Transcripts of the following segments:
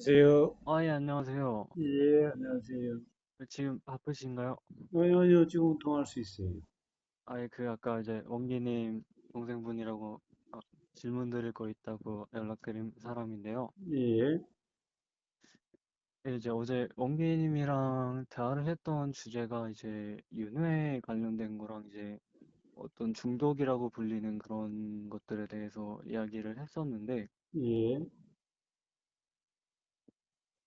여보세요? 예, 안녕하세요. 예, 안녕하세요. 지금 바쁘신가요? 아니요, 지금 통화할 수 있어요. 예, 아까 이제 원기님 동생분이라고 질문 드릴 거 있다고 연락드린 사람인데요. 예, 예, 이제 어제 원기님이랑 대화를 했던 주제가 이제 윤회 관련된 거랑 이제 어떤 중독이라고 불리는 그런 것들에 대해서 이야기를 했었는데, 예,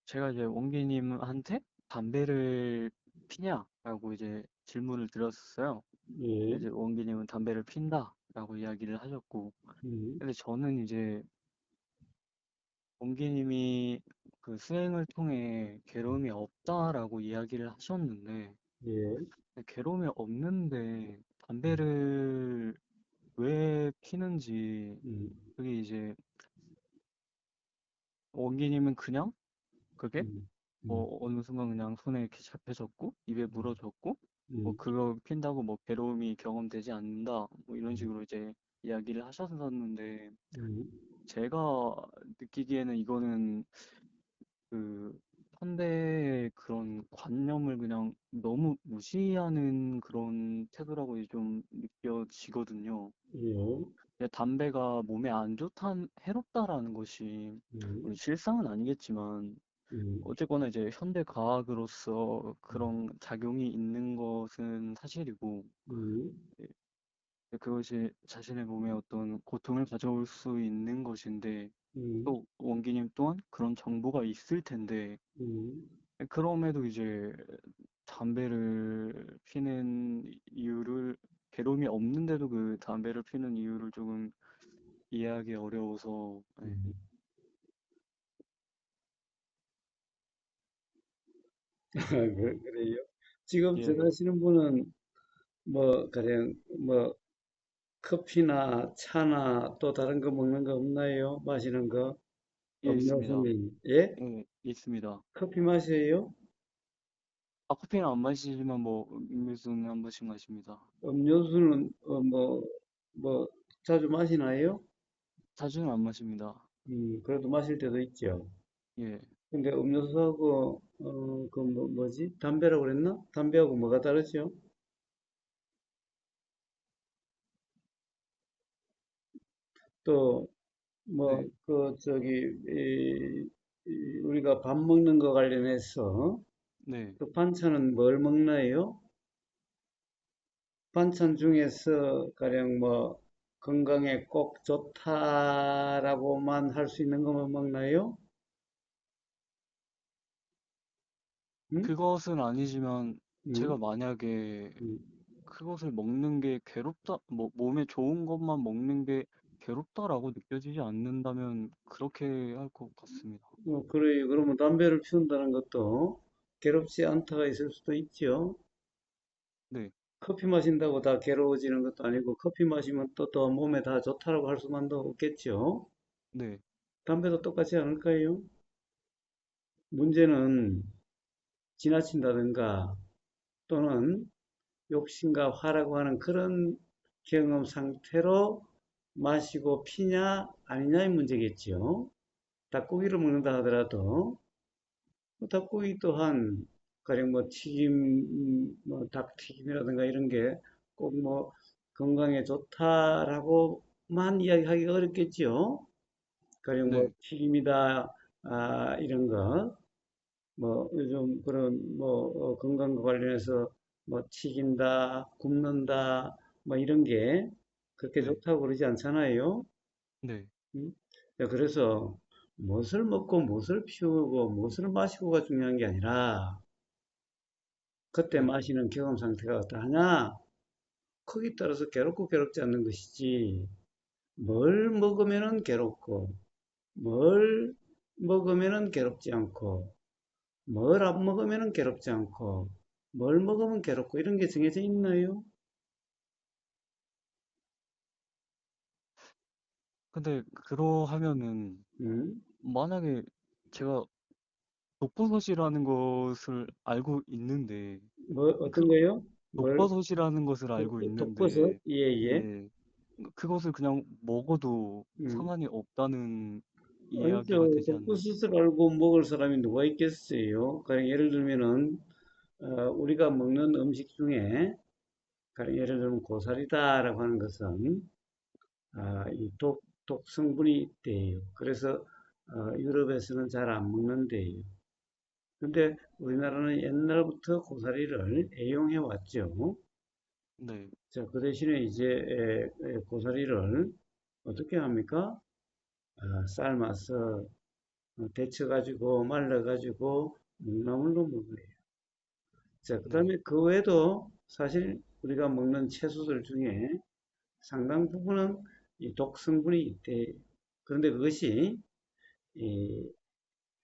제가 이제 원기님한테 담배를 피냐라고 이제 질문을 드렸었어요. 예, 이제 원기님은 담배를 핀다라고 이야기를 하셨고, 음, 근데 저는 이제 원기님이 그 수행을 통해 괴로움이 없다라고 이야기를 하셨는데, 예, 괴로움이 없는데 담배를 왜 피는지, 음, 그게 이제 원기님은 그냥 그게 음, 음, 뭐 어느 순간 그냥 손에 이렇게 잡혀졌고 입에 물어졌고 뭐 음, 그거 핀다고 뭐 괴로움이 경험되지 않는다 뭐 이런 식으로 이제 이야기를 하셨었는데, 음, 제가 느끼기에는 이거는 그 현대의 그런 관념을 그냥 너무 무시하는 그런 태도라고 이제 좀 느껴지거든요. 예, 근데 담배가 몸에 안 좋단, 해롭다라는 것이, 음, 물론 실상은 아니겠지만, 음, 어쨌거나 이제 현대 과학으로서 그런 작용이 있는 것은 사실이고, 음, 예, 그것이 자신의 몸에 어떤 고통을 가져올 수 있는 것인데, 음, 또 원기님 또한 그런 정보가 있을 텐데, 음. 그럼에도 이제 담배를 피는 이유를, 괴로움이 없는데도 그 담배를 피는 이유를 조금 이해하기 어려워서, 네. 음. 그래요. 지금 예, 전화하시는 분은 뭐, 가령, 뭐, 커피나 차나 또 다른 거 먹는 거 없나요? 마시는 거? 예, 있습니다. 음료수는, 예? 예, 있습니다. 커피 마세요? 커피는 안 마시지만 뭐 음료수는 한 번씩 마십니다. 음료수는 뭐 자주 마시나요? 자주는 안 마십니다. 그래도 마실 때도 있죠. 예, 근데 음료수하고 그 뭐지? 담배라고 그랬나? 담배하고 뭐가 다르죠? 또 뭐 네, 그 저기 우리가 밥 먹는 거 관련해서 네. 그 반찬은 뭘 먹나요? 반찬 중에서 가령 뭐 건강에 꼭 좋다라고만 할 수 있는 것만 먹나요? 응? 그것은 아니지만 응? 제가 만약에 응. 그것을 먹는 게 괴롭다, 뭐 몸에 좋은 것만 먹는 게 괴롭다라고 느껴지지 않는다면 그렇게 할 것 같습니다. 그래요. 그러면 담배를 피운다는 것도 괴롭지 않다가 있을 수도 있죠. 네, 커피 마신다고 다 괴로워지는 것도 아니고, 커피 마시면 또 몸에 다 좋다라고 할 수만도 없겠죠. 네, 담배도 똑같지 않을까요? 문제는 지나친다든가 또는 욕심과 화라고 하는 그런 경험 상태로 마시고 피냐 아니냐의 문제겠죠. 닭고기를 먹는다 하더라도 닭고기 또한 가령 뭐 튀김, 뭐 닭튀김이라든가 이런 게 꼭 뭐 건강에 좋다라고만 이야기하기가 어렵겠지요. 가령 뭐 네, 튀김이다, 이런 거, 뭐 요즘 그런 뭐 건강과 관련해서 뭐 튀긴다, 굽는다, 뭐 이런 게 그렇게 네, 좋다고 그러지 않잖아요. 네, 음? 그래서 무엇을 먹고 무엇을 피우고 무엇을 마시고가 중요한 게 아니라 그때 네, 마시는 경험 상태가 어떠하냐? 거기에 따라서 괴롭고 괴롭지 않는 것이지. 뭘 먹으면은 괴롭고, 뭘 먹으면은 괴롭지 않고, 뭘 안 먹으면은 괴롭지 않고, 뭘 먹으면 괴롭고, 이런 게 정해져 있나요? 근데 그러하면은 음? 만약에 제가 독버섯이라는 것을 알고 있는데, 어떤 그 거요? 뭘, 독버섯이라는 것을 알고 독버섯? 있는데, 예, 예. 예, 그것을 그냥 먹어도 음. 상관이 없다는 이해하기가 아니죠. 되지 않나요? 독구스스 알고 먹을 사람이 누가 있겠어요? 가령 예를 들면은 우리가 먹는 음식 중에 가령 예를 들면 고사리다라고 하는 것은 이 독 성분이 있대요. 그래서 유럽에서는 잘 안 먹는데요. 근데 우리나라는 옛날부터 고사리를 애용해 왔죠. 네, 자, 그 대신에 이제 고사리를 어떻게 합니까? 삶아서 데쳐가지고 말라가지고 묵나물로 먹어요. 자, 그 네, 다음에 그 외에도 사실 우리가 먹는 채소들 중에 상당 부분은 이 독 성분이 있대. 그런데 그것이 이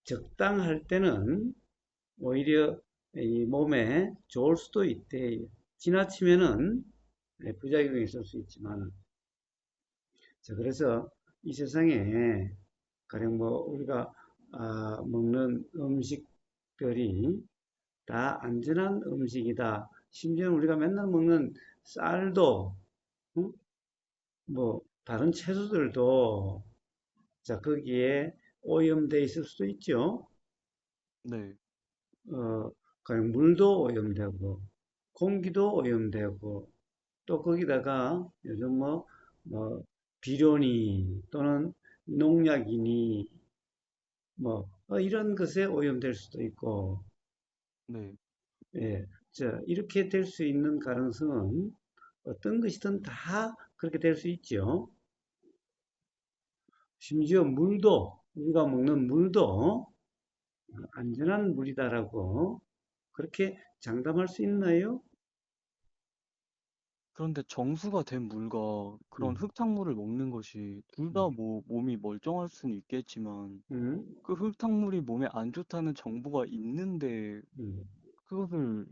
적당할 때는 오히려 이 몸에 좋을 수도 있대. 지나치면은 부작용이 있을 수 있지만, 자, 그래서 이 세상에 가령 뭐 우리가 먹는 음식들이 다 안전한 음식이다. 심지어 우리가 맨날 먹는 쌀도, 응? 뭐 다른 채소들도 자 거기에 오염돼 있을 수도 있죠. 네. 그냥 물도 오염되고 공기도 오염되고 또 거기다가 요즘 뭐 비료니 또는 농약이니 뭐 이런 것에 오염될 수도 있고 네. 예, 자 이렇게 될 수 있는 가능성은 어떤 것이든 다 그렇게 될 수 있죠. 심지어 물도 우리가 먹는 물도 안전한 물이다라고 그렇게 장담할 수 있나요? 그런데 정수가 된 물과 그런 음, 흙탕물을 먹는 것이 둘 음, 다 뭐 몸이 멀쩡할 수는 있겠지만 음, 그 흙탕물이 몸에 안 좋다는 정보가 있는데 음. 그것을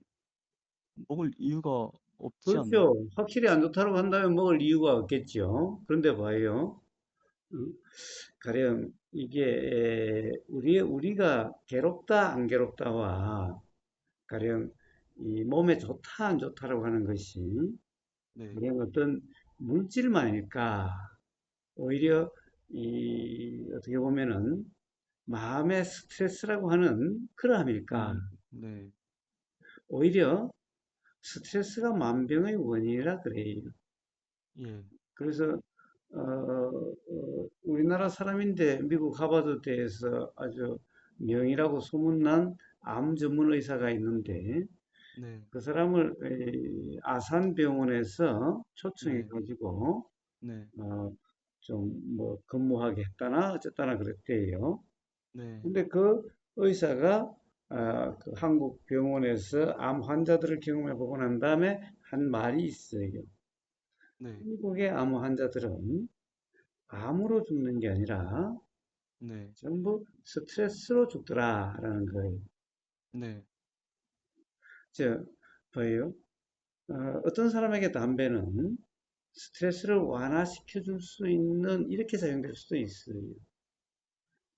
먹을 이유가 없지 않나요? 그렇죠. 확실히 안 좋다고 한다면 먹을 이유가 없겠죠. 그런데 봐요. 음, 가령 이게 우리가 괴롭다 안 괴롭다와 가령 이 몸에 좋다 안 좋다라고 하는 것이 네. 그냥 어떤 물질만일까 오히려 이 어떻게 보면은 마음의 스트레스라고 하는 그러함일까 네. 오히려 스트레스가 만병의 원인이라 그래요. 예. 그래서 우리나라 사람인데 미국 하버드대에서 아주 명의라고 소문난 암 전문 의사가 있는데 네. 그 사람을 아산병원에서 초청해 네. 가지고 네. 어, 좀 뭐 근무하게 했다나 어쨌다나 그랬대요. 네. 근데 그 의사가 그 한국 병원에서 암 환자들을 경험해 보고 난 다음에 한 말이 있어요. 네. 한국의 암 환자들은 암으로 죽는 게 아니라 네. 전부 스트레스로 죽더라라는 거예요. 네. 저 봐요. 어떤 사람에게 담배는 스트레스를 완화시켜 줄 수 있는 이렇게 사용될 수도 있어요.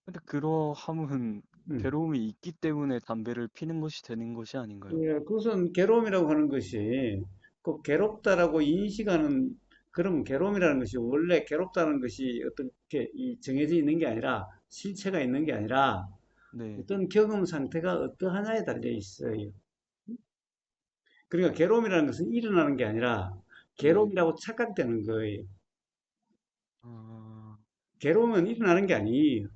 근데 그러함은 음. 괴로움이 있기 때문에 담배를 피는 것이 되는 것이 아닌가요? 예, 그것은 괴로움이라고 하는 것이 꼭 괴롭다라고 인식하는 그런 괴로움이라는 것이 원래 괴롭다는 것이 어떻게 정해져 있는 게 아니라 실체가 있는 게 아니라 네. 어떤 경험 상태가 어떠하냐에 달려 있어요. 그러니까 괴로움이라는 것은 일어나는 게 아니라 네. 괴로움이라고 착각되는 거예요. 아, 괴로움은 일어나는 게 아니에요.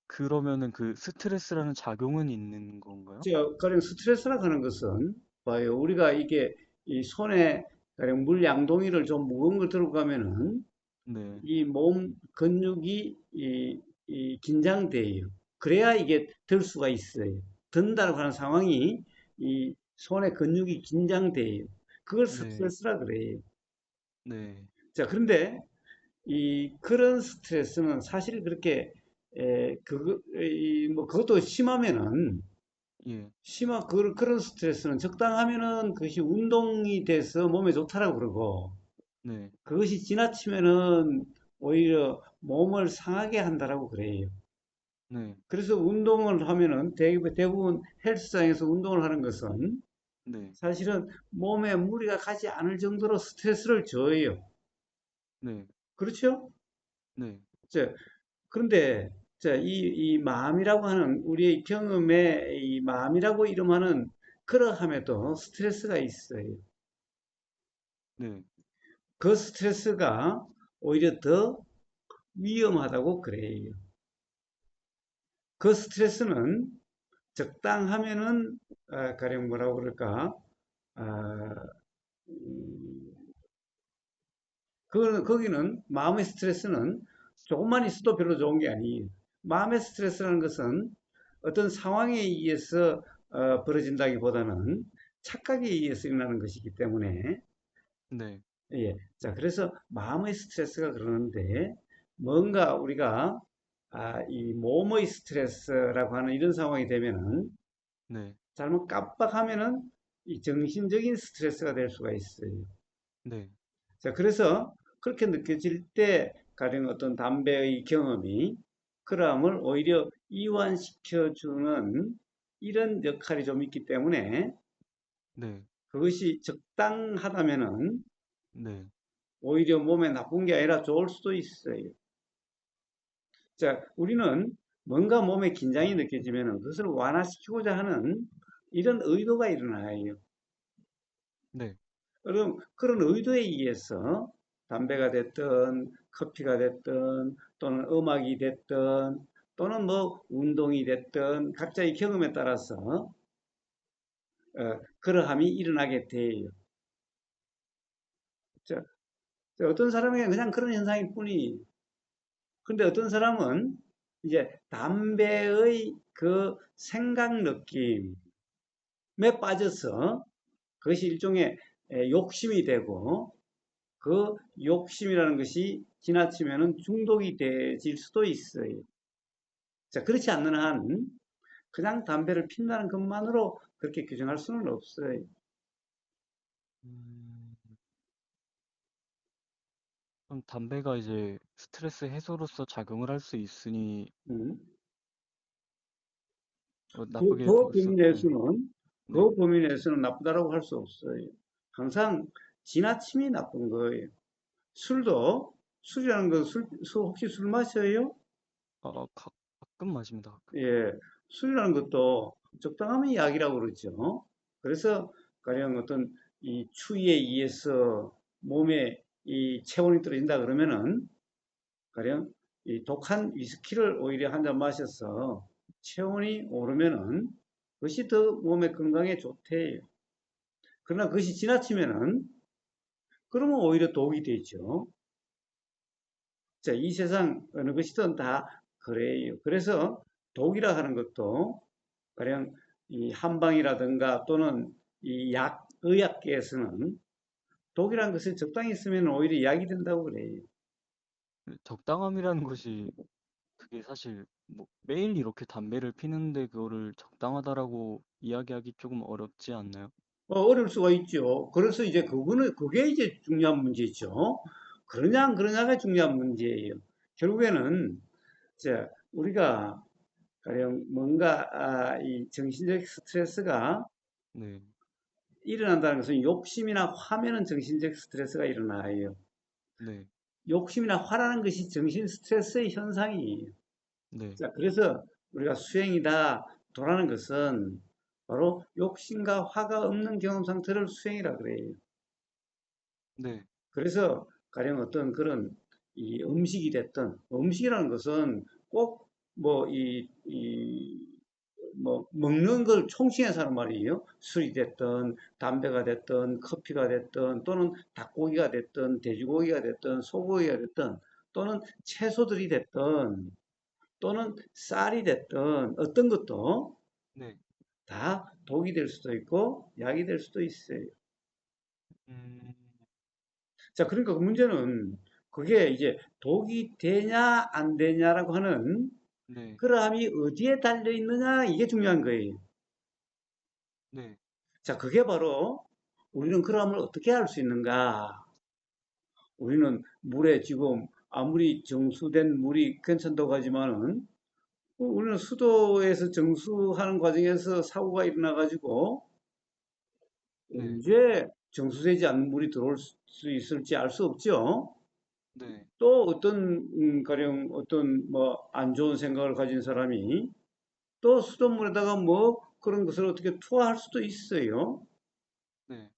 그러면은 그 스트레스라는 작용은 있는 건가요? 가령 스트레스라고 하는 것은 봐요. 우리가 이게 이 손에 가령 물 양동이를 좀 무거운 걸 들고 가면은 네. 이 몸 근육이 이 긴장돼요. 그래야 이게 들 수가 있어요. 든다고 하는 상황이 이 손의 근육이 긴장돼요. 그걸 네. 스트레스라 그래요. 네. 자, 그런데 그런 스트레스는 사실 그렇게 뭐 그것도 심하면은 예. 그런 스트레스는 적당하면은 그것이 운동이 돼서 몸에 좋다라고 그러고 네. 그것이 지나치면은 오히려 몸을 상하게 한다라고 그래요. 네. 그래서 운동을 하면은 대부분 헬스장에서 운동을 하는 것은 네. 사실은 몸에 무리가 가지 않을 정도로 스트레스를 줘요. 네. 그렇죠? 네. 자, 그런데 자, 이 마음이라고 하는 우리의 경험에 이 마음이라고 이름하는 그러함에도 스트레스가 있어요. 네, 그 스트레스가 오히려 더 위험하다고 그래요. 그 스트레스는 적당하면은 가령 뭐라고 그럴까? 아, 음, 거기는 마음의 스트레스는 조금만 있어도 별로 좋은 게 아니에요. 마음의 스트레스라는 것은 어떤 상황에 의해서 벌어진다기보다는 착각에 의해서 일어나는 것이기 때문에 네, 예. 자, 그래서 마음의 스트레스가 그러는데 뭔가 우리가 이 몸의 스트레스라고 하는 이런 상황이 되면은 네, 잘못 깜빡하면은 이 정신적인 스트레스가 될 수가 있어요. 네, 자, 그래서 그렇게 느껴질 때 가령 어떤 담배의 경험이 그러함을 오히려 이완시켜주는 이런 역할이 좀 있기 때문에 네, 그것이 적당하다면은 네, 오히려 몸에 나쁜 게 아니라 좋을 수도 있어요. 자, 우리는 뭔가 몸에 긴장이 느껴지면 그것을 완화시키고자 하는 이런 의도가 일어나요. 네, 그럼 그런 의도에 의해서 담배가 됐든 커피가 됐든 또는 음악이 됐든 또는 뭐 운동이 됐든 각자의 경험에 따라서 그러함이 일어나게 돼요. 자, 어떤 사람에게 그냥 그런 현상일 뿐이 근데 어떤 사람은 이제 담배의 그 생각 느낌에 빠져서 그것이 일종의 욕심이 되고 그 욕심이라는 것이 지나치면 중독이 되질 수도 있어요. 자, 그렇지 않는 한 그냥 담배를 핀다는 것만으로 그렇게 규정할 수는 없어요. 음, 그럼 담배가 이제 스트레스 해소로서 작용을 할 수 있으니 음. 나쁘게 그 볼 수, 범위 네, 내에서는 네, 그 범위 내에서는 나쁘다라고 할 수 없어요. 항상 지나침이 나쁜 거예요. 술도 술이라는 건 혹시 술 마셔요? 가끔 마십니다. 가끔. 예, 술이라는 것도 적당하면 약이라고 그러죠. 그래서 가령 어떤 이 추위에 의해서 몸에 이 체온이 떨어진다 그러면은 가령 이 독한 위스키를 오히려 한 잔 마셔서 체온이 오르면은 그것이 더 몸의 건강에 좋대요. 그러나 그것이 지나치면은 그러면 오히려 독이 되죠. 자, 이 세상 어느 것이든 다 그래요. 그래서 독이라 하는 것도 가령 이 한방이라든가 또는 이 의학계에서는 독이라는 것을 적당히 쓰면 오히려 약이 된다고 그래요. 적당함이라는 것이 그게 사실 뭐 매일 이렇게 담배를 피는데 그거를 적당하다라고 이야기하기 조금 어렵지 않나요? 어려울 수가 있죠. 그래서 이제 그게 이제 중요한 문제죠. 그러냐, 안 그러냐가 중요한 문제예요. 결국에는, 자, 우리가 가령 뭔가, 이 정신적 스트레스가 네, 일어난다는 것은 욕심이나 화면은 정신적 스트레스가 일어나요. 네, 욕심이나 화라는 것이 정신 스트레스의 현상이에요. 네, 자, 그래서 우리가 수행이다, 도라는 것은 바로 욕심과 화가 없는 경험 상태를 수행이라 그래요. 네, 그래서 가령 어떤 그런 이 음식이 됐든, 음식이라는 것은 꼭 뭐 뭐 먹는 걸 총칭해서 하는 말이에요. 술이 됐든 담배가 됐든 커피가 됐든 또는 닭고기가 됐든 돼지고기가 됐든 소고기가 됐든 또는 채소들이 됐든 또는 쌀이 됐든 어떤 것도 네. 다 독이 될 수도 있고 약이 될 수도 있어요. 음, 자, 그러니까 그 문제는 그게 이제 독이 되냐 안 되냐라고 하는 네, 그러함이 어디에 달려 있느냐 이게 중요한 거예요. 네, 자, 그게 바로 우리는 그러함을 어떻게 알 수 있는가? 우리는 물에 지금 아무리 정수된 물이 괜찮다고 하지만은 우리는 수도에서 정수하는 과정에서 사고가 일어나 가지고 네, 언제 정수되지 않는 물이 들어올 수 있을지 알 수 없죠. 네, 또 어떤 가령 어떤 뭐 안 좋은 생각을 가진 사람이 또 수돗물에다가 뭐 그런 것을 어떻게 투하할 수도 있어요. 네.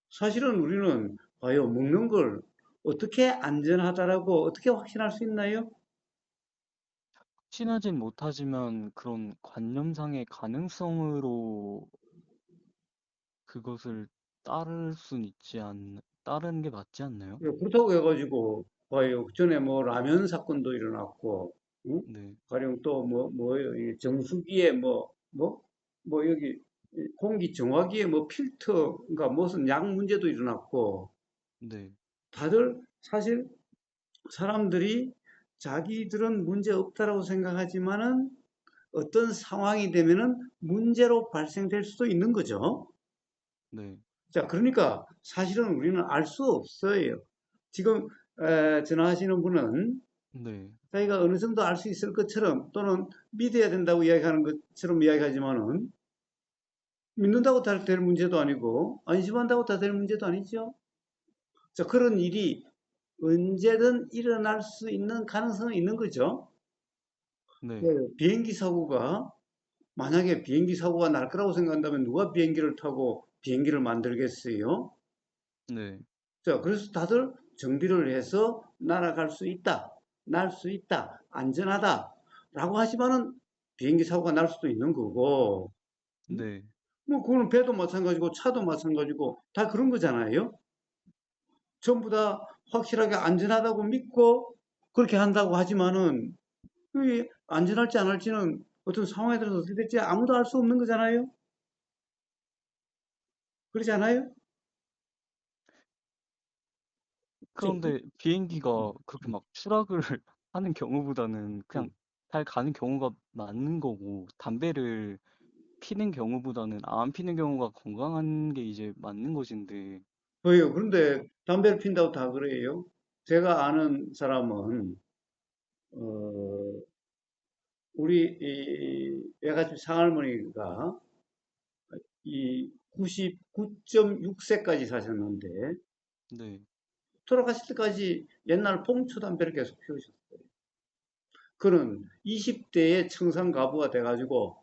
사실은 우리는 봐요, 먹는 걸 어떻게 안전하다라고 어떻게 확신할 수 있나요? 친하진 못하지만 그런 관념상의 가능성으로 그것을 따르는 게 맞지 않나요? 예, 그렇다고 해가지고 봐요, 전에 뭐 라면 사건도 일어났고, 응? 네, 가령 또 뭐예요, 이 정수기에 뭐 여기 공기 정화기에 뭐 필터가 무슨 약 문제도 일어났고, 네, 다들 사실 사람들이 자기들은 문제 없다라고 생각하지만은 어떤 상황이 되면은 문제로 발생될 수도 있는 거죠. 네, 자, 그러니까 사실은 우리는 알 수 없어요. 지금 전화하시는 분은 네, 자기가 어느 정도 알 수 있을 것처럼 또는 믿어야 된다고 이야기하는 것처럼 이야기하지만은 믿는다고 다 될 문제도 아니고 안심한다고 다 될 문제도 아니죠. 자, 그런 일이 언제든 일어날 수 있는 가능성은 있는 거죠. 네, 네, 비행기 사고가 만약에 비행기 사고가 날 거라고 생각한다면 누가 비행기를 타고 비행기를 만들겠어요? 네, 자, 그래서 다들 정비를 해서 날아갈 수 있다, 날 수 있다, 안전하다, 라고 하지만은 비행기 사고가 날 수도 있는 거고, 네. 뭐, 그거는 배도 마찬가지고 차도 마찬가지고 다 그런 거잖아요. 전부 다 확실하게 안전하다고 믿고 그렇게 한다고 하지만은 그게 안전할지 안 할지는 어떤 상황에 따라서 어떻게 될지 아무도 알 수 없는 거잖아요. 그렇지 않아요? 저, 그런데 비행기가 그렇게 막 추락을 하는 경우보다는 그냥 잘 가는 경우가 많은 거고, 담배를 피는 경우보다는 안 피는 경우가 건강한 게 이제 맞는 것인데, 왜요? 그런데 담배를 핀다고 다 그래요? 제가 아는 사람은 어, 우리 이 외갓집 상할머니가 이 99.6세까지 사셨는데 네, 돌아가실 때까지 옛날 봉투 담배를 계속 피우셨어요. 그는 20대에 청산가부가 돼가지고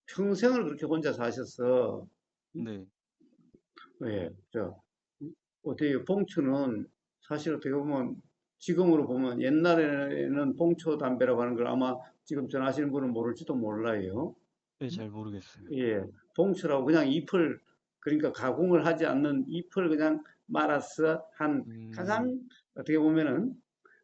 평생을 그렇게 혼자 사셨어. 네, 왜? 어때요? 봉투는 사실 어떻게 보면 지금으로 보면 옛날에는 봉투 담배라고 하는 걸 아마 지금 전하시는 분은 모를지도 몰라요. 네, 잘 모르겠어요. 예, 봉추라고 그냥 잎을 그러니까 가공을 하지 않는 잎을 그냥 말아서 한 음, 가장 어떻게 보면은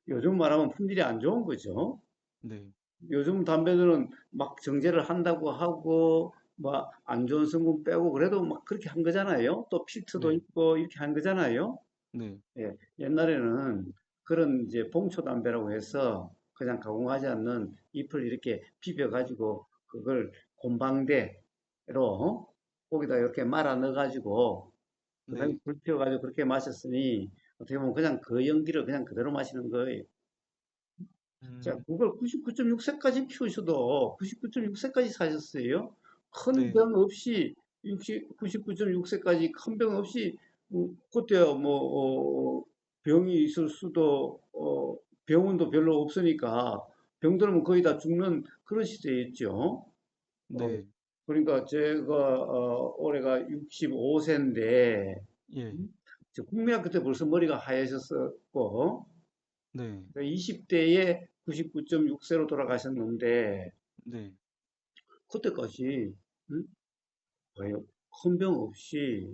요즘 말하면 품질이 안 좋은 거죠. 네, 요즘 담배들은 막 정제를 한다고 하고 막 안 좋은 성분 빼고 그래도 막 그렇게 한 거잖아요. 또 필터도 네, 있고 이렇게 한 거잖아요. 네, 예, 옛날에는 그런 이제 봉초 담배라고 해서 그냥 가공하지 않는 잎을 이렇게 비벼 가지고 그걸 곰방대로 거기다 이렇게 말아 넣어 가지고 그다음에 네, 불 피워 가지고 그렇게 마셨으니 어떻게 보면 그냥 그 연기를 그냥 그대로 마시는 거예요. 자, 음, 그걸 99.6세까지 피우셔도 99.6세까지 사셨어요. 큰 네, 병 없이 99.6세까지 큰 병 없이 그때야 뭐 병이 있을 수도 병원도 별로 없으니까 병들면 거의 다 죽는 그런 시대였죠. 어, 네, 그러니까 제가 올해가 65세인데 예, 국민학 그때 벌써 머리가 하얘졌었고 네, 20대에 99.6세로 돌아가셨는데 네, 그때까지 응? 뭐예요? 큰 병 없이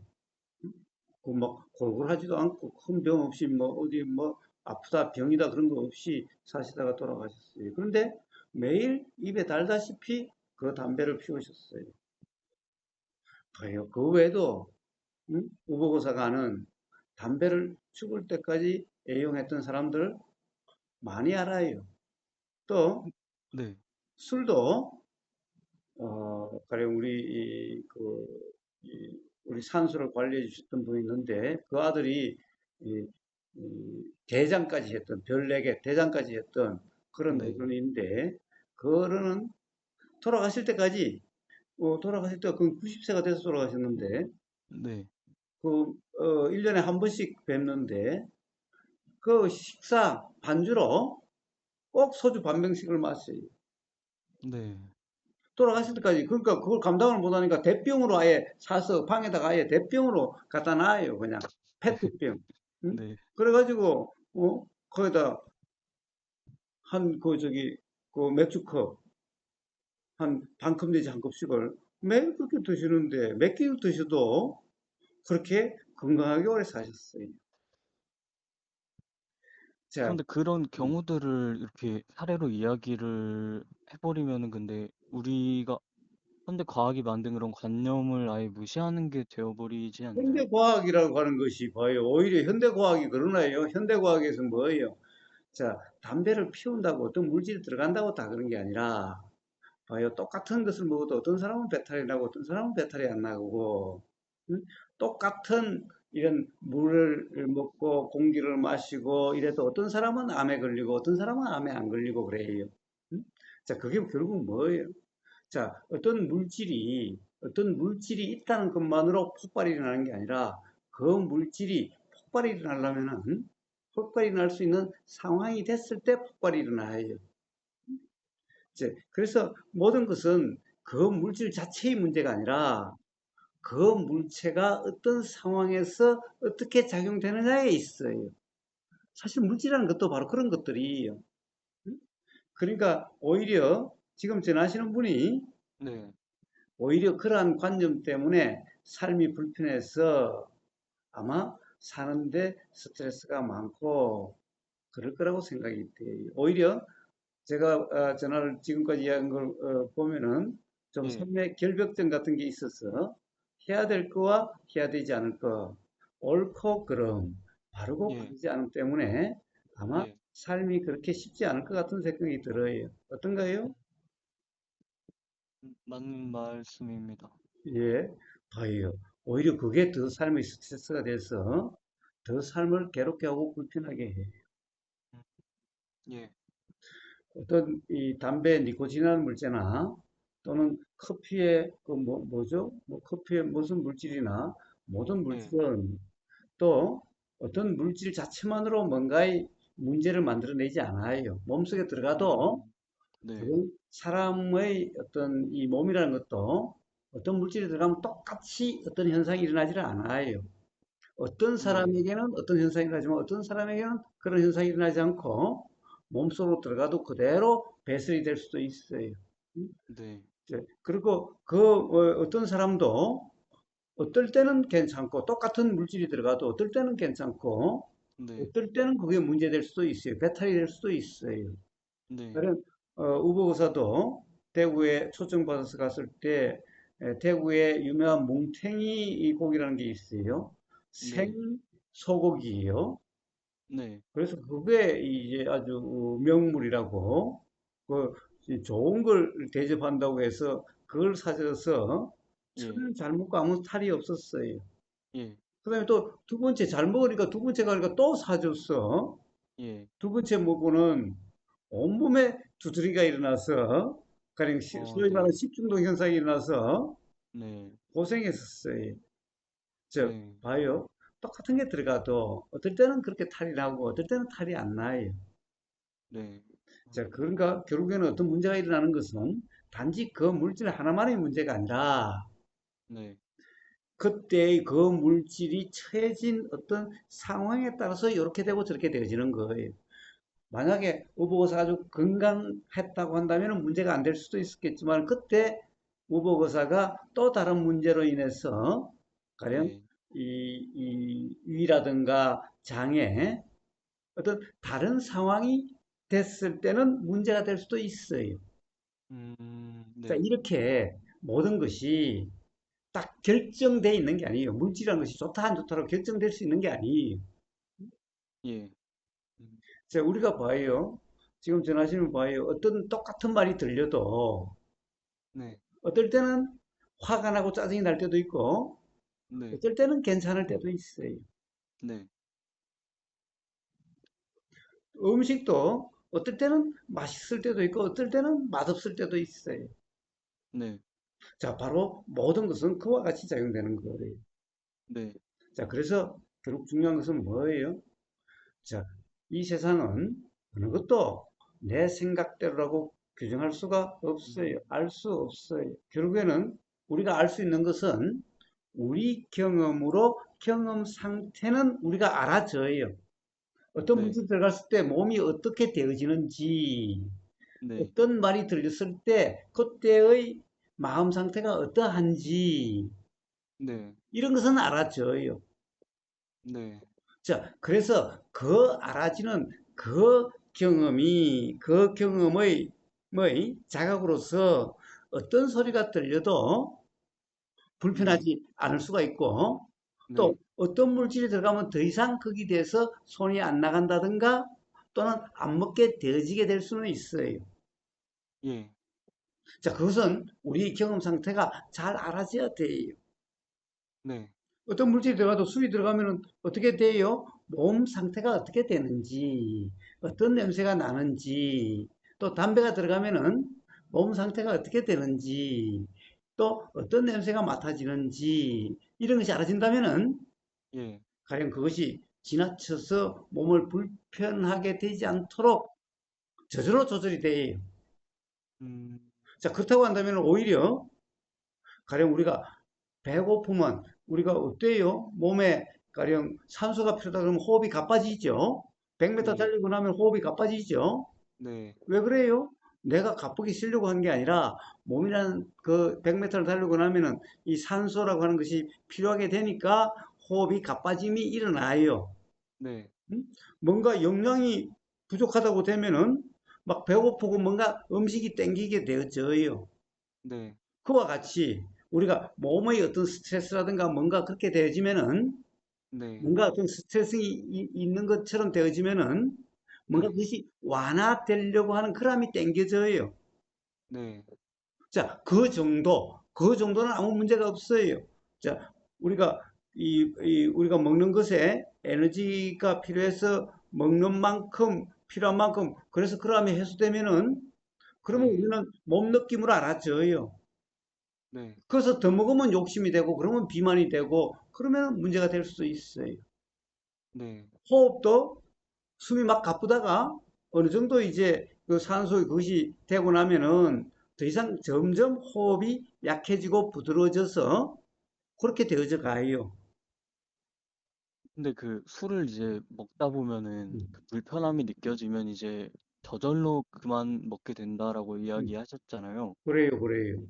그 막 골골하지도 않고 큰 병 없이 뭐 어디 뭐 아프다 병이다 그런 거 없이 사시다가 돌아가셨어요. 그런데 매일 입에 달다시피 그 담배를 피우셨어요. 뭐예요? 그 외에도 응? 우보고사가는 담배를 죽을 때까지 애용했던 사람들 많이 알아요. 또 네, 술도 가령 우리 산소를 관리해 주셨던 분이 있는데, 그 아들이 이, 대장까지 했던, 별 4개 대장까지 했던 그런 네, 어른인데, 그 어른은 돌아가실 때까지, 돌아가실 때가 그 90세가 돼서 돌아가셨는데, 네, 그, 1년에 한 번씩 뵙는데, 그 식사 반주로 꼭 소주 반 병씩을 마셔요. 네. 돌아가실 때까지. 그러니까 그걸 감당을 못하니까 대병으로 아예 사서 방에다가 아예 대병으로 갖다 놔요. 그냥 페트병. 응? 네. 그래가지고 거기다 한 그 맥주컵 한 반 컵 내지 한 컵씩을 매일 그렇게 드시는데 몇 끼를 드셔도 그렇게 건강하게 오래 사셨어요. 자, 그런데 그런 경우들을 이렇게 사례로 이야기를 해버리면은 근데 우리가 현대 과학이 만든 그런 관념을 아예 무시하는 게 되어버리지 않나요? 현대과학이라고 하는 것이 봐요. 오히려 현대과학이 그러나요? 현대과학에서 뭐예요? 자, 담배를 피운다고 어떤 물질이 들어간다고 다 그런 게 아니라 봐요. 똑같은 것을 먹어도 어떤 사람은 배탈이 나고 어떤 사람은 배탈이 안 나고 응? 똑같은 이런 물을 먹고 공기를 마시고 이래도 어떤 사람은 암에 걸리고 어떤 사람은 암에 안 걸리고 그래요. 응? 자, 그게 결국 뭐예요? 자, 어떤 물질이 있다는 것만으로 폭발이 일어나는 게 아니라 그 물질이 폭발이 일어나려면은 폭발이 날 수 있는 상황이 됐을 때 폭발이 일어나요. 이제 그래서 모든 것은 그 물질 자체의 문제가 아니라 그 물체가 어떤 상황에서 어떻게 작용되느냐에 있어요. 사실 물질이라는 것도 바로 그런 것들이에요. 그러니까 오히려 지금 전하시는 분이 네. 오히려 그러한 관점 때문에 삶이 불편해서 아마 사는데 스트레스가 많고 그럴 거라고 생각이 돼요. 오히려 제가 전화를 지금까지 이야기한 걸 보면은 좀 예. 삶의 결벽증 같은 게 있어서 해야 될 거와 해야 되지 않을 거, 옳고 그름, 바르고 예. 바르지 않음 때문에 아마 예. 삶이 그렇게 쉽지 않을 것 같은 생각이 들어요. 어떤가요? 맞는 말씀입니다. 예, 봐요. 오히려 그게 더 삶의 스트레스가 돼서 더 삶을 괴롭게 하고 불편하게 해. 음, 예. 어떤 이 담배 니코틴이라는 물체나 또는 커피의 그 뭐죠? 뭐 커피의 무슨 물질이나 모든 예. 물질은 또 어떤 물질 자체만으로 뭔가의 문제를 만들어내지 않아요. 몸속에 들어가도 네. 그 사람의 어떤 이 몸이라는 것도 어떤 물질이 들어가면 똑같이 어떤 현상이 일어나지를 않아요. 어떤 네. 사람에게는 어떤 현상이 일어나지만 어떤 사람에게는 그런 현상이 일어나지 않고 몸속으로 들어가도 그대로 배설이 될 수도 있어요. 네. 그리고 그 어떤 사람도 어떨 때는 괜찮고 똑같은 물질이 들어가도 어떨 때는 괜찮고 네. 어떨 때는 그게 문제될 수도 있어요. 배탈이 될 수도 있어요. 네. 그런 우보 의사도 대구에 초청받아서 갔을 때 대구에 유명한 뭉탱이 고기라는 게 있어요. 네. 생소고기예요. 네. 그래서 그게 이제 아주 명물이라고 그 좋은 걸 대접한다고 해서 그걸 사줘서 예. 처음엔 잘 먹고 아무 탈이 없었어요. 예. 그다음에 또 두 번째 잘 먹으니까 두 번째 가니까 또 사줬어. 예. 두 번째 먹고는 온몸에 두드리가 일어나서 가령 소위 말하는 네. 식중독 현상이 일어나서 네. 고생했었어요. 즉 네. 봐요. 똑같은 게 들어가도 어떨 때는 그렇게 탈이 나고 어떨 때는 탈이 안 나요. 네. 자, 그러니까 결국에는 어떤 문제가 일어나는 것은 단지 그 물질 하나만의 문제가 아니라 네. 그때의 그 물질이 처해진 어떤 상황에 따라서 이렇게 되고 저렇게 되어지는 거예요. 만약에 우보거사가 아주 건강했다고 한다면 문제가 안 될 수도 있었겠지만 그때 우보거사가 또 다른 문제로 인해서 가령 예. 이 위라든가 장애 어떤 다른 상황이 됐을 때는 문제가 될 수도 있어요. 자, 네. 이렇게 모든 것이 딱 결정되어 있는 게 아니에요. 물질이라는 것이 좋다 안 좋다로 결정될 수 있는 게 아니에요. 예. 음, 자, 우리가 봐요. 지금 전하시는 봐요. 어떤 똑같은 말이 들려도 네. 어떨 때는 화가 나고 짜증이 날 때도 있고 네. 어떨 때는 괜찮을 때도 있어요. 네. 음식도 어떨 때는 맛있을 때도 있고 어떨 때는 맛없을 때도 있어요. 네. 자, 바로 모든 것은 그와 같이 작용되는 거예요. 네. 자, 그래서 결국 중요한 것은 뭐예요? 자, 이 세상은 어느 것도 내 생각대로라고 규정할 수가 없어요. 음, 알 수 없어요. 결국에는 우리가 알 수 있는 것은 우리 경험으로 경험 상태는 우리가 알아져요. 어떤 네, 물질 들어갔을 때 몸이 어떻게 되어지는지, 네, 어떤 말이 들렸을 때 그때의 마음 상태가 어떠한지, 네, 이런 것은 알아져요. 네, 자, 그래서 그 알아지는 그 경험이, 그 경험의 자각으로서 어떤 소리가 들려도 네, 불편하지 않을 수가 있고, 또 네, 어떤 물질이 들어가면 더 이상 거기에 대해서 손이 안 나간다든가 또는 안 먹게 되어지게 될 수는 있어요. 예, 자, 그것은 우리 경험 상태가 잘 알아져야 돼요. 네, 어떤 물질이 들어가도 술이 들어가면 어떻게 돼요? 몸 상태가 어떻게 되는지, 어떤 냄새가 나는지, 또 담배가 들어가면은 몸 상태가 어떻게 되는지, 또 어떤 냄새가 맡아지는지, 이런 것이 알아진다면은 예, 가령 그것이 지나쳐서 몸을 불편하게 되지 않도록 저절로 조절이 돼요. 음, 자, 그렇다고 한다면 오히려 가령 우리가 배고프면 우리가 어때요? 몸에 가령 산소가 필요하다 그러면 호흡이 가빠지죠? 100m 예, 달리고 나면 호흡이 가빠지죠? 네, 왜 그래요? 내가 가쁘게 쉬려고 한 게 아니라 몸이라는 그 100m를 달리고 나면은 이 산소라고 하는 것이 필요하게 되니까 호흡이 가빠짐이 일어나요. 네, 음? 뭔가 영양이 부족하다고 되면은 막 배고프고 뭔가 음식이 땡기게 되어져요. 네, 그와 같이 우리가 몸의 어떤 스트레스라든가 뭔가 그렇게 되어지면은 네, 뭔가 어떤 스트레스 있는 것처럼 되어지면은 뭔가 네, 그것이 완화되려고 하는 그람이 땡겨져요. 네, 자, 그 정도는 아무 문제가 없어요. 자, 우리가 우리가 먹는 것에 에너지가 필요해서 먹는 만큼 필요한 만큼 그래서 그람이 해소되면은 그러면 네, 우리는 몸 느낌으로 알아져요. 네, 그래서 더 먹으면 욕심이 되고 그러면 비만이 되고 그러면 문제가 될 수 있어요. 네, 호흡도 숨이 막 가쁘다가 어느 정도 이제 그 산소 그것이 되고 나면은 더 이상 점점 호흡이 약해지고 부드러워져서 그렇게 되어져 가요. 근데 그 술을 이제 먹다 보면은 음, 그 불편함이 느껴지면 이제 저절로 그만 먹게 된다라고 음. 이야기하셨잖아요. 그래요, 그래요.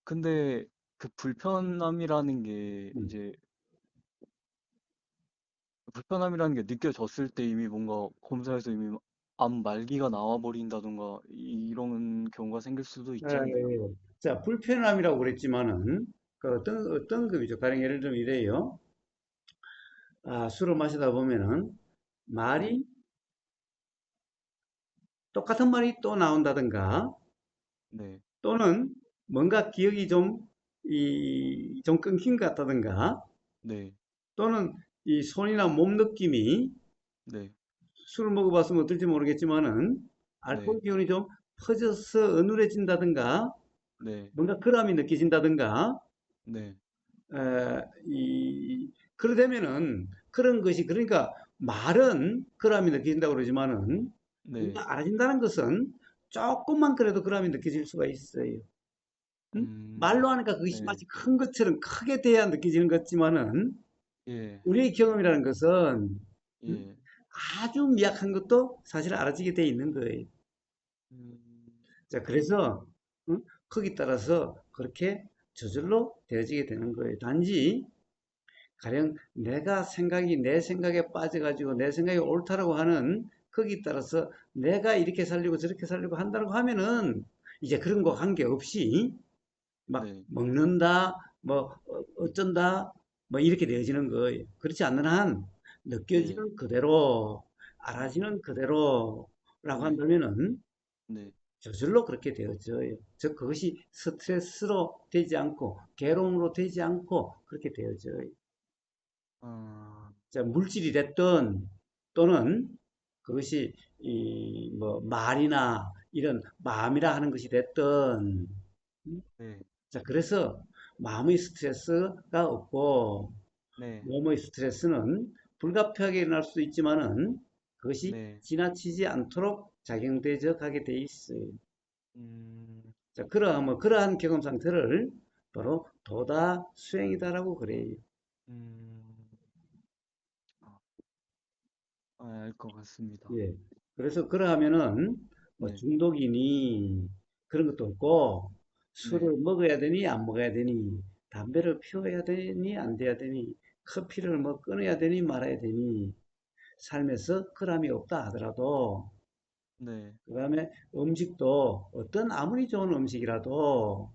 근데 그 불편함이라는 게 음. 이제 불편함이라는 게 느껴졌을 때 이미 뭔가 검사에서 이미 암 말기가 나와버린다던가 이런 경우가 생길 수도 있지 않나요? 에, 자, 불편함이라고 그랬지만은 그 어떤 급이죠. 가령 예를 들면 이래요. 아, 술을 마시다 보면은 네, 말이 똑같은 말이 또 나온다든가 네, 또는 뭔가 기억이 좀 끊긴 것 같다든가 네, 또는 이 손이나 몸 느낌이 네, 술을 먹어봤으면 어떨지 모르겠지만은 네, 알코올 기운이 좀 퍼져서 어눌해진다든가 네, 뭔가 결함이 느껴진다든가 네, 그러되면은 그런 것이 그러니까 말은 결함이 느껴진다고 그러지만은 네, 우리가 알아진다는 것은 조금만 그래도 결함이 느껴질 수가 있어요. 응? 말로 하니까 그것이 네, 마치 큰 것처럼 크게 돼야 느껴지는 것 같지만은 예, 우리의 경험이라는 것은 응? 예, 아주 미약한 것도 사실 알아지게 돼 있는 거예요. 음, 자, 그래서 응? 거기 따라서 그렇게 저절로 되어지게 되는 거예요. 단지 가령 내 생각에 빠져가지고 내 생각이 옳다라고 하는 거기 따라서 내가 이렇게 살려고 저렇게 살려고 한다고 하면은 이제 그런 거 관계없이 막 네, 먹는다, 뭐 어쩐다, 뭐 이렇게 되어지는 거예요. 그렇지 않는 한 예, 느껴지는 그대로, 음, 알아지는 그대로라고 네, 한다면은 네, 저절로 그렇게 되어져요. 즉 그것이 스트레스로 되지 않고 괴로움으로 되지 않고 그렇게 되어져요. 아, 자, 물질이 됐든 또는 그것이 이 뭐 말이나 이런 마음이라 하는 것이 됐든 네, 자, 그래서 마음의 스트레스가 없고 네, 몸의 스트레스는 불가피하게 일어날 수도 있지만은 그것이 네. 지나치지 않도록 작용되져 가게 돼 있어요. 음, 자, 그러한 경험 상태를 바로 도다 수행이다라고 그래요. 음, 알 것 같습니다. 예. 그래서 그러하면은 뭐 네, 중독이니 그런 것도 없고 네, 술을 먹어야 되니 안 먹어야 되니 담배를 피워야 되니 안 돼야 되니 커피를 뭐 끊어야 되니 말아야 되니 삶에서 그람이 없다 하더라도 네, 그다음에 음식도 어떤 아무리 좋은 음식이라도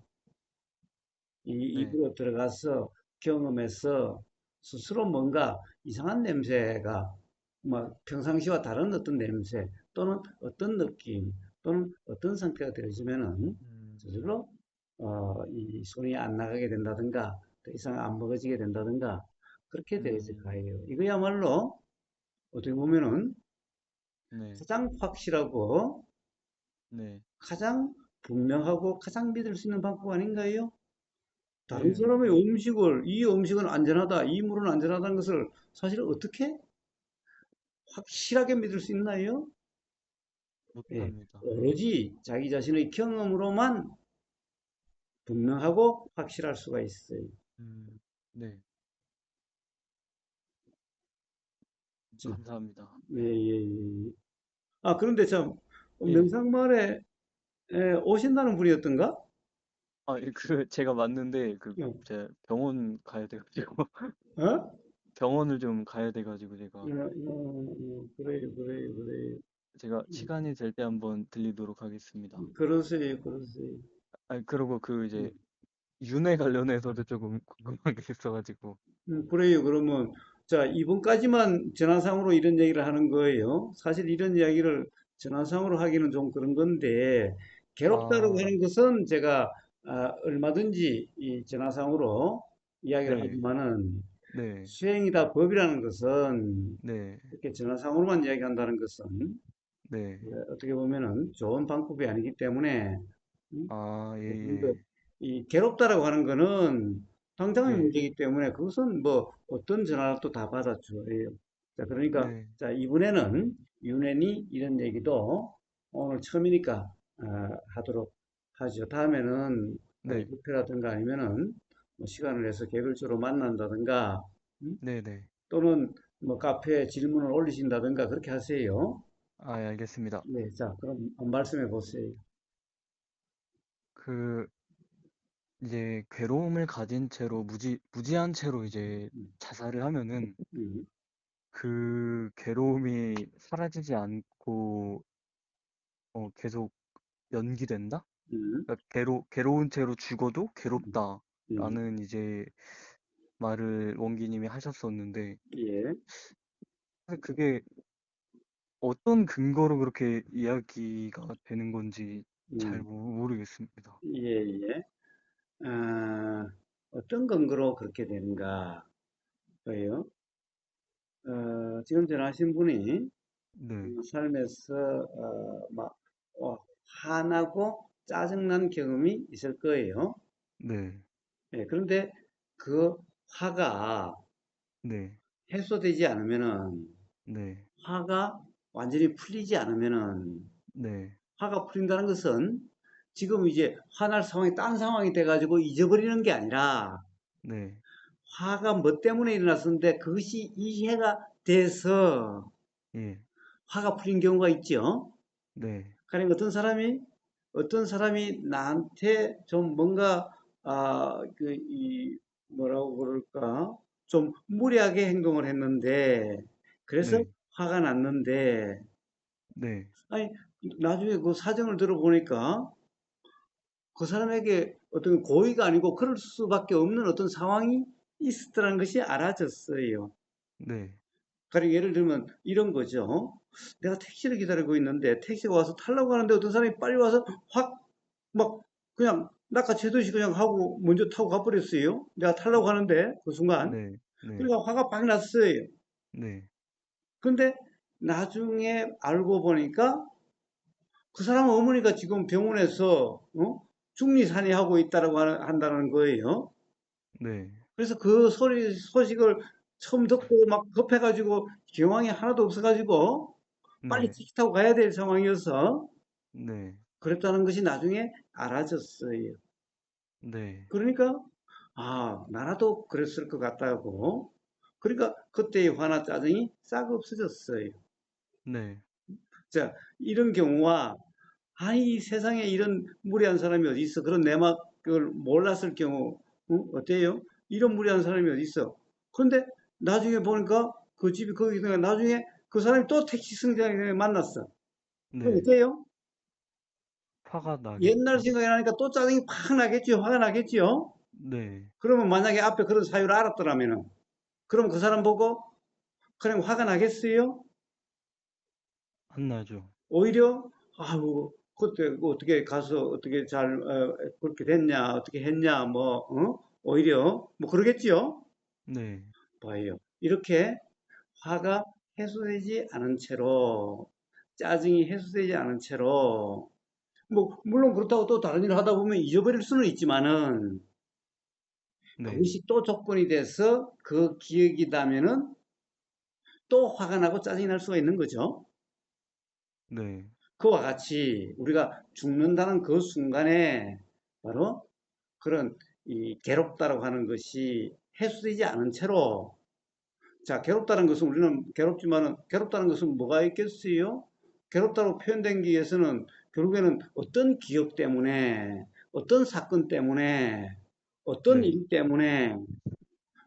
이 네, 입으로 들어가서 경험해서 스스로 뭔가 이상한 냄새가 막 평상시와 다른 어떤 냄새 또는 어떤 느낌 또는 어떤 상태가 되어지면은 음, 스스로 이 손이 안 나가게 된다든가 더 이상 안 먹어지게 된다든가 그렇게 되어질 음, 거예요. 이거야말로 어떻게 보면은 네, 가장 확실하고 네, 가장 분명하고 가장 믿을 수 있는 방법 아닌가요? 다른 네, 사람의 이 음식은 안전하다, 이 물은 안전하다는 것을 사실 어떻게 확실하게 믿을 수 있나요? 예, 못합니다. 네, 오로지 자기 자신의 경험으로만 분명하고 확실할 수가 있어요. 음, 네, 자, 감사합니다. 예, 예, 예. 아, 그런데 참, 예, 명상마을에 오신다는 분이었던가? 제가 맞는데, 어, 제가 병원 가야 돼가지고, 어? 병원을 좀 가야 돼가지고, 그래요, 그래요, 그래요. 제가 시간이 될 때 한번 들리도록 하겠습니다. 그러세요, 그러세요. 그리고 이제, 윤회 관련해서도 조금 궁금한 게 있어가지고, 그래요. 그러면, 자, 이번까지만 전화상으로 이런 얘기를 하는 거예요. 사실 이런 이야기를 전화상으로 하기는 좀 그런 건데, 괴롭다고 아, 하는 것은 제가 얼마든지 이 전화상으로 이야기를 네, 하지만은, 네, 수행이다 법이라는 것은, 네, 이렇게 전화상으로만 이야기한다는 것은, 네, 어떻게 보면은 좋은 방법이 아니기 때문에, 음, 예, 그런데 예, 이 괴롭다라고 하는 거는 당장의 예, 문제이기 때문에 그것은 뭐 어떤 전화도 다 받아줘요. 자, 그러니까 네, 자, 이번에는 윤회니 이런 얘기도 오늘 처음이니까 하도록 하죠. 다음에는 네, 뷔페라든가 아니면은 뭐 시간을 내서 개별적으로 만난다든가 네, 네. 또는 뭐 카페에 질문을 올리신다든가 그렇게 하세요. 예, 알겠습니다. 네, 자, 그럼 말씀해 보세요. 그, 이제 괴로움을 가진 채로, 무지한 채로 이제 음, 자살을 하면은 음, 그 괴로움이 사라지지 않고, 계속 연기된다? 음, 그러니까 괴로운 채로 죽어도 음, 음, 괴롭다라는 이제 말을 원기님이 하셨었는데, 예. 사실 그게 어떤 근거로 그렇게 이야기가 되는 건지 잘 음. 모르겠습니다. 예, 예. 어떤 근거로 그렇게 되는가? 요 지금 전하신 분이 네, 삶에서 막 화나고 짜증난 경험이 있을 거예요. 네, 예, 그런데 그 화가 네, 해소되지 않으면은 네, 화가 완전히 풀리지 않으면은 네, 화가 풀린다는 것은 지금 이제 화날 상황이 딴 상황이 돼가지고 잊어버리는 게 아니라 네, 화가 뭐 때문에 일어났었는데 그것이 이해가 돼서 예, 화가 풀린 경우가 있죠. 네, 그러니까 어떤 사람이 나한테 좀 뭔가 이 뭐라고 그럴까 좀 무리하게 행동을 했는데 그래서 네, 화가 났는데 네, 아니 나중에 그 사정을 들어보니까 그 사람에게 어떤 고의가 아니고 그럴 수밖에 없는 어떤 상황이 있었다는 것이 알아졌어요. 네, 그러니까 예를 들면 이런 거죠. 내가 택시를 기다리고 있는데 택시가 와서 타려고 하는데 어떤 사람이 빨리 와서 확 막 그냥 낚아채듯이 그냥 하고 먼저 타고 가버렸어요. 내가 타려고 하는데 그 순간. 네, 네, 그러니까 화가 팍 났어요. 네, 근데 나중에 알고 보니까 그 사람 어머니가 지금 병원에서 중리산의하고 있다라고 한다는 거예요. 네, 그래서 그 소식을 처음 듣고 막 급해가지고 경황이 하나도 없어가지고 빨리 네, 택시 타고 가야 될 상황이어서 네, 그랬다는 것이 나중에 알아졌어요. 네, 그러니까 아, 나라도 그랬을 것 같다고. 그러니까 그때의 화나 짜증이 싹 없어졌어요. 네, 자, 이런 경우와 아니 이 세상에 이런 무리한 사람이 어디 있어? 그런 내막을 몰랐을 경우 어때요? 이런 무리한 사람이 어디 있어? 그런데 나중에 보니까 그 집이 거기 있으니까 나중에 그 사람이 또 택시 승장에 만났어. 그럼 네. 어때요? 화가 옛날 나겠죠. 생각이 나니까 또 짜증이 팍 나겠죠. 화가 나겠죠. 네, 그러면 만약에 앞에 그런 사유를 알았더라면은 그럼 그 사람 보고 그냥 화가 나겠어요? 안 나죠. 오히려 아우 그때 그 어떻게 가서 어떻게 잘 그렇게 됐냐 어떻게 했냐 뭐 오히려 뭐 그러겠지요. 네, 봐요. 이렇게 화가 해소되지 않은 채로 짜증이 해소되지 않은 채로 뭐 물론 그렇다고 또 다른 일을 하다 보면 잊어버릴 수는 있지만은 네, 그것이 또 조건이 돼서 그 기억이 나면은 또 화가 나고 짜증이 날 수가 있는 거죠. 네, 그와 같이 우리가 죽는다는 그 순간에 바로 그런 이 괴롭다라고 하는 것이 해소되지 않은 채로 자, 괴롭다는 것은 우리는 괴롭지만은 괴롭다는 것은 뭐가 있겠어요? 괴롭다고 표현되기 위해서는 결국에는 어떤 기억 때문에 어떤 사건 때문에 어떤 네, 일 때문에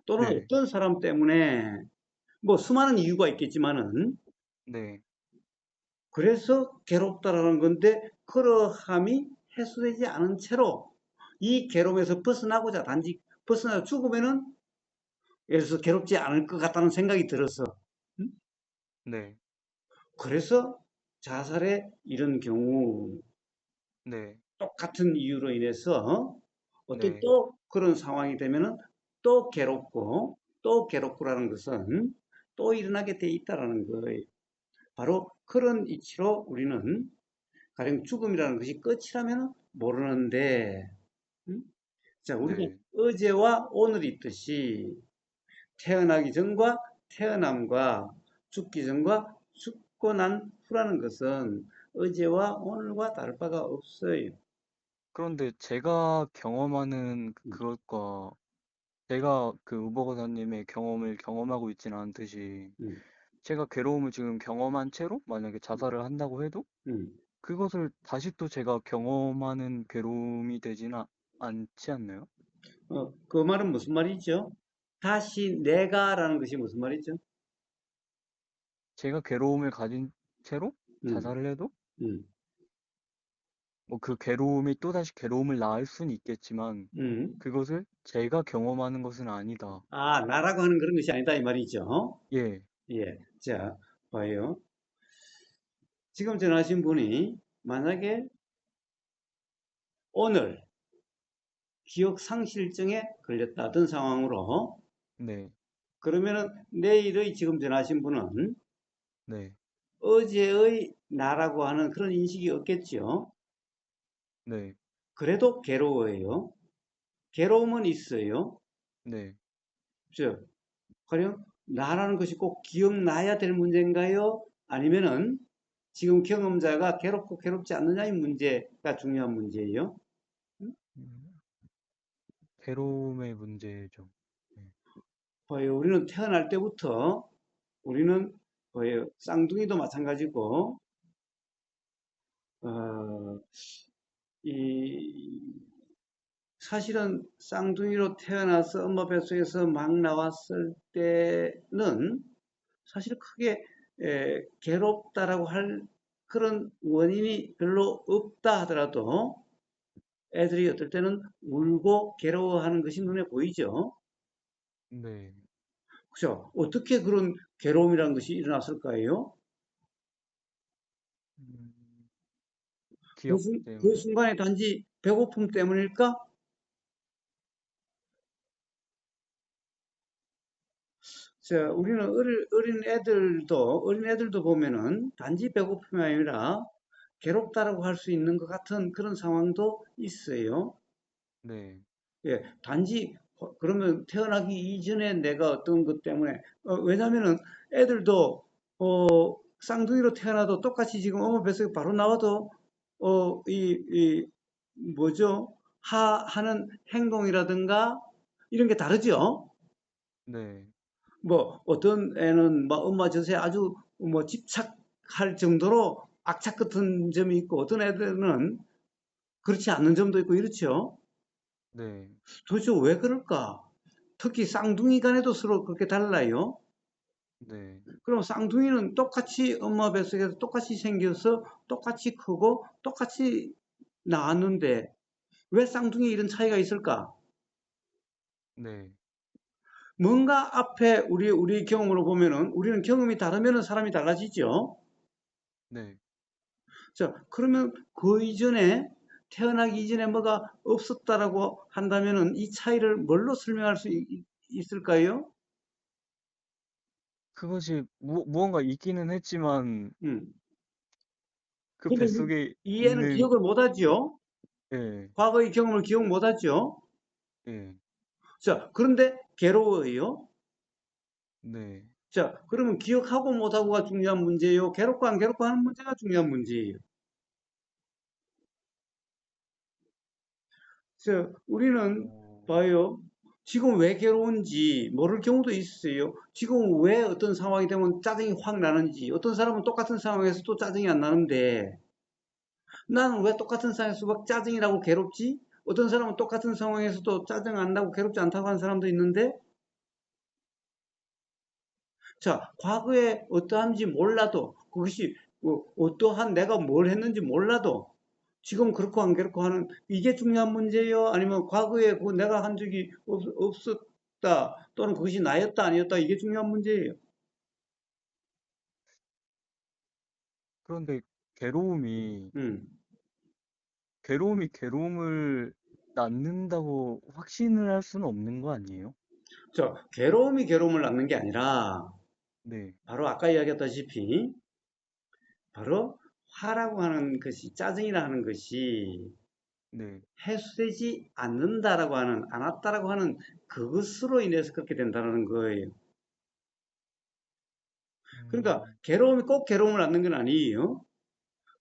또는 네, 어떤 사람 때문에 뭐 수많은 이유가 있겠지만은 네, 그래서 괴롭다라는 건데 그러함이 해소되지 않은 채로 이 괴로움에서 벗어나고자 단지 벗어나 죽으면은 예를 들어서 괴롭지 않을 것 같다는 생각이 들어서 음? 네, 그래서 자살의 이런 경우 네, 똑같은 이유로 인해서 어떤 네, 또 그런 상황이 되면은 또 괴롭고 또 괴롭고라는 것은 또 일어나게 돼 있다라는 거예요. 바로 그런 이치로 우리는 가령 죽음이라는 것이 끝이라면 모르는데, 음? 자, 우리가 네. 어제와 오늘이 있듯이 태어나기 전과 태어남과 죽기 전과 죽고 난 후라는 것은 어제와 오늘과 다를 바가 없어요. 그런데 제가 경험하는 음, 그것과 제가 그 우버거사님의 경험을 경험하고 있지는 않듯이 음, 제가 괴로움을 지금 경험한 채로 만약에 자살을 한다고 해도 음. 그것을 다시 또 제가 경험하는 괴로움이 되지는 않지 않나요? 그 말은 무슨 말이죠? 다시 내가라는 것이 무슨 말이죠? 제가 괴로움을 가진 채로 음, 자살을 해도 음, 뭐 그 괴로움이 또다시 괴로움을 낳을 수는 있겠지만 음. 그것을 제가 경험하는 것은 아니다. 아, 나라고 하는 그런 것이 아니다 이 말이죠. 예, 예, 자, 봐요. 지금 전화하신 분이 만약에 오늘 기억 상실증에 걸렸다던 상황으로 네, 그러면은 내일의 지금 전화하신 분은 네, 어제의 나라고 하는 그런 인식이 없겠죠. 네, 그래도 괴로워요. 괴로움은 있어요. 네. 즉, 가령 나라는 것이 꼭 기억나야 될 문제인가요? 아니면은 지금 경험자가 괴롭고 괴롭지 않느냐의 문제가 중요한 문제예요. 음, 괴로움의 문제죠. 네, 봐요. 우리는 태어날 때부터 우리는 봐요. 쌍둥이도 마찬가지고 어, 이 사실은 쌍둥이로 태어나서 엄마 뱃속에서 막 나왔을 때는 사실 크게 괴롭다라고 할 그런 원인이 별로 없다 하더라도 애들이 어떨 때는 울고 괴로워하는 것이 눈에 보이죠. 네. 그죠? 어떻게 그런 괴로움이라는 것이 일어났을까요? 음, 그, 기억 그 때문에? 순간에 단지 배고픔 때문일까? 자, 우리는 어린 애들도 보면은 단지 배고픔이 아니라 괴롭다라고 할 수 있는 것 같은 그런 상황도 있어요. 네, 예, 단지 그러면 태어나기 이전에 내가 어떤 것 때문에 왜냐면은 애들도 쌍둥이로 태어나도 똑같이 지금 어머 뱃속에 바로 나와도 뭐죠? 하는 행동이라든가 이런 게 다르죠? 네, 뭐 어떤 애는 막 엄마 젖에 아주 뭐 집착할 정도로 악착 같은 점이 있고 어떤 애들은 그렇지 않는 점도 있고 이렇죠. 네, 도대체 왜 그럴까? 특히 쌍둥이 간에도 서로 그렇게 달라요. 네. 그럼 쌍둥이는 똑같이 엄마 뱃속에서 똑같이 생겨서 똑같이 크고 똑같이 나왔는데 왜 쌍둥이에 이런 차이가 있을까? 네, 뭔가 앞에 우리 경험으로 보면은 우리는 경험이 다르면은 사람이 달라지죠. 네. 자, 그러면 그 이전에 태어나기 이전에 뭐가 없었다라고 한다면은 이 차이를 뭘로 설명할 수 있을까요? 그것이 무언가 있기는 했지만 음. 그 근데 뱃속에 이 애는 있는 기억을 못 하죠. 예, 과거의 경험을 기억 못 하죠. 예, 자, 그런데 괴로워요. 네. 자, 그러면 기억하고 못하고가 중요한 문제예요. 괴롭고 안 괴롭고 하는 문제가 중요한 문제예요. 자, 우리는 어, 봐요. 지금 왜 괴로운지 모를 경우도 있어요. 지금 왜 어떤 상황이 되면 짜증이 확 나는지, 어떤 사람은 똑같은 상황에서 또 짜증이 안 나는데, 나는 왜 똑같은 상황에서 막 짜증이 나고 괴롭지? 어떤 사람은 똑같은 상황에서도 짜증 안 나고 괴롭지 않다고 하는 사람도 있는데, 자, 과거에 어떠한지 몰라도, 그것이 어떠한 내가 뭘 했는지 몰라도, 지금 그렇고 안 그렇고 하는 이게 중요한 문제예요? 아니면 과거에 그 내가 한 적이 없었다 또는 그것이 나였다 아니었다 이게 중요한 문제예요. 그런데 괴로움이 음. 괴로움을 낳는다고 확신을 할 수는 없는 거 아니에요? 저 괴로움이 괴로움을 낳는 게 아니라 네, 바로 아까 이야기했다시피 바로 화라고 하는 것이 짜증이라 하는 것이 네. 해소되지 않는다라고 하는 않았다라고 하는 그것으로 인해서 그렇게 된다는 거예요. 그러니까 음, 괴로움이 꼭 괴로움을 낳는 건 아니에요.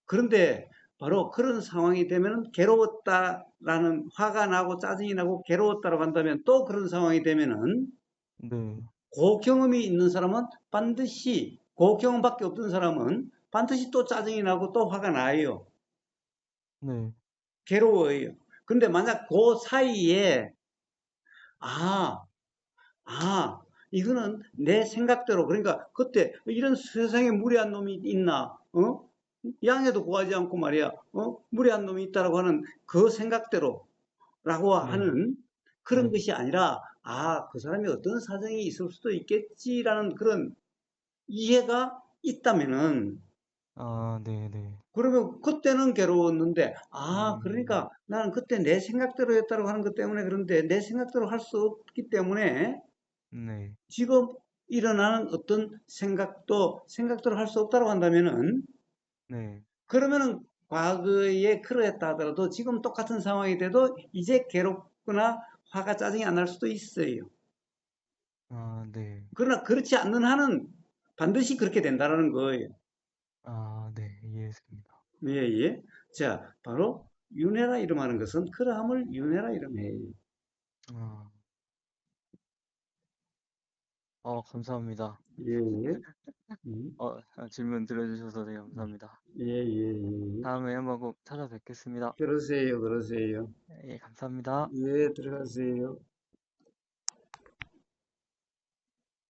그런데 바로 그런 상황이 되면 괴로웠다라는 화가 나고 짜증이 나고 괴로웠다고 한다면 또 그런 상황이 되면은 네, 그 경험이 있는 사람은 반드시 그 경험밖에 없던 사람은 반드시 또 짜증이 나고 또 화가 나요. 네, 괴로워요. 근데 만약 그 사이에 아, 아, 이거는 내 생각대로 그러니까 그때 이런 세상에 무례한 놈이 있나? 어? 양해도 구하지 않고 말이야. 무례한 놈이 있다라고 하는 그 생각대로라고 네, 하는 그런 네. 것이 아니라 그 사람이 어떤 사정이 있을 수도 있겠지라는 그런 이해가 있다면은 아, 네, 네. 그러면 그때는 괴로웠는데 음, 그러니까 나는 그때 내 생각대로 했다고 하는 것 때문에 그런데 내 생각대로 할 수 없기 때문에 네, 지금 일어나는 어떤 생각도 생각대로 할 수 없다고 한다면은 네. 그러면은 과거에 그러했다 하더라도 지금 똑같은 상황이 돼도 이제 괴롭거나 화가 짜증이 안 날 수도 있어요. 아, 네. 그러나 그렇지 않는 한은 반드시 그렇게 된다는 거예요. 아, 네. 이해했습니다. 예, 예. 자, 바로 윤회라 이름하는 것은 그러함을 윤회라 이름해요. 아, 감사합니다. 예, 예. 음. 질문 들어주셔서 되게 감사합니다. 예, 예, 예. 다음에 한번 꼭 찾아뵙겠습니다. 그러세요, 그러세요. 예, 감사합니다. 예, 들어가세요.